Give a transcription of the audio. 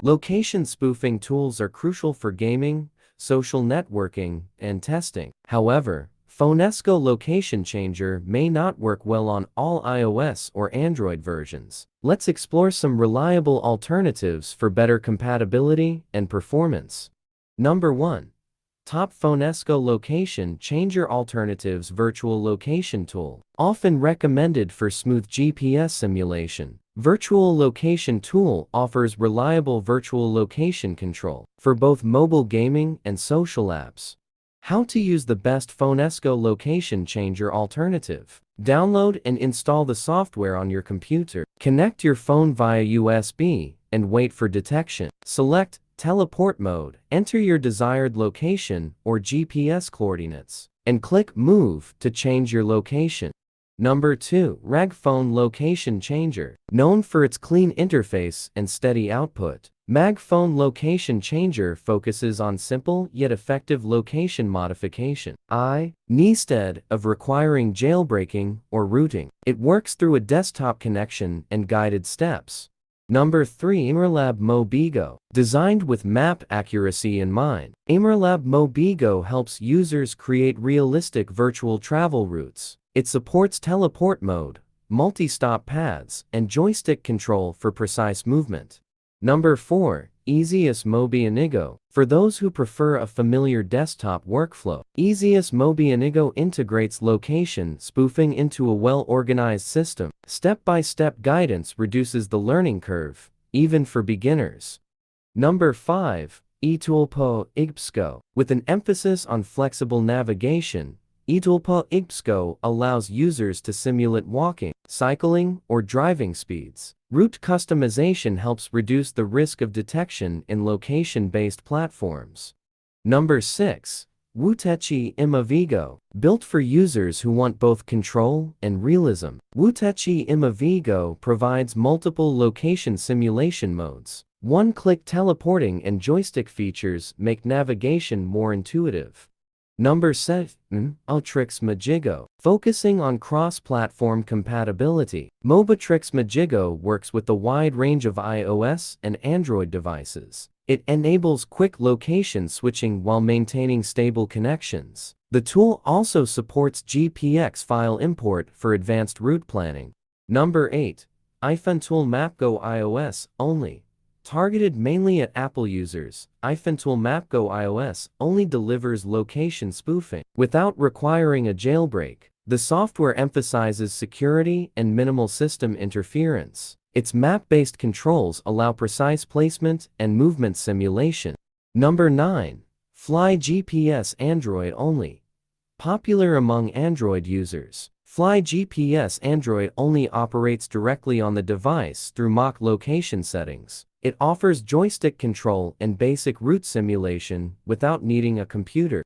Location spoofing tools are crucial for gaming, social networking, and testing. However, FonesGo Location Changer may not work well on all iOS or Android versions. Let's explore some reliable alternatives for better compatibility and performance. Number 1. Top FonesGo Location Changer Alternatives Virtual Location Tool. Often recommended for smooth GPS simulation, Virtual Location Tool offers reliable virtual location control for both mobile gaming and social apps. How to use the best FonesGo Location Changer alternative. Download and install the software on your computer. Connect your phone via USB and wait for detection. Select Teleport mode. Enter your desired location or GPS coordinates and click Move to change your location. Number 2. MagFone Location Changer. Known for its clean interface and steady output, MagFone Location Changer focuses on simple yet effective location modification. Instead of requiring jailbreaking or rooting, it works through a desktop connection and guided steps. Number 3. AimerLab MobiGo. Designed with map accuracy in mind, AimerLab MobiGo helps users create realistic virtual travel routes. It supports teleport mode, multi-stop paths, and joystick control for precise movement. Number 4. EaseUS MobiAnyGo. For those who prefer a familiar desktop workflow, EaseUS MobiAnyGo integrates location spoofing into a well-organized system. Step-by-step guidance reduces the learning curve, even for beginners. Number 5. iToolPaw iGPSGo. With an emphasis on flexible navigation, iToolPaw iGPSGo allows users to simulate walking, cycling, or driving speeds. Route customization helps reduce the risk of detection in location-based platforms. Number 6. WooTechy MobiGo. Built for users who want both control and realism, WooTechy MobiGo provides multiple location simulation modes. One-click teleporting and joystick features make navigation more intuitive. Number 7. Mobitrix MagicGo. Focusing on cross-platform compatibility, Mobitrix MagicGo works with a wide range of iOS and Android devices. It enables quick location switching while maintaining stable connections. The tool also supports GPX file import for advanced route planning. Number 8. iFoneTool MapGo iOS only. Targeted mainly at Apple users, iFoneTool MapGo iOS only delivers location spoofing without requiring a jailbreak. The software emphasizes security and minimal system interference. Its map-based controls allow precise placement and movement simulation. Number 9. Fly GPS Android only. Popular among Android users, Fly GPS Android only operates directly on the device through mock location settings. It offers joystick control and basic route simulation without needing a computer.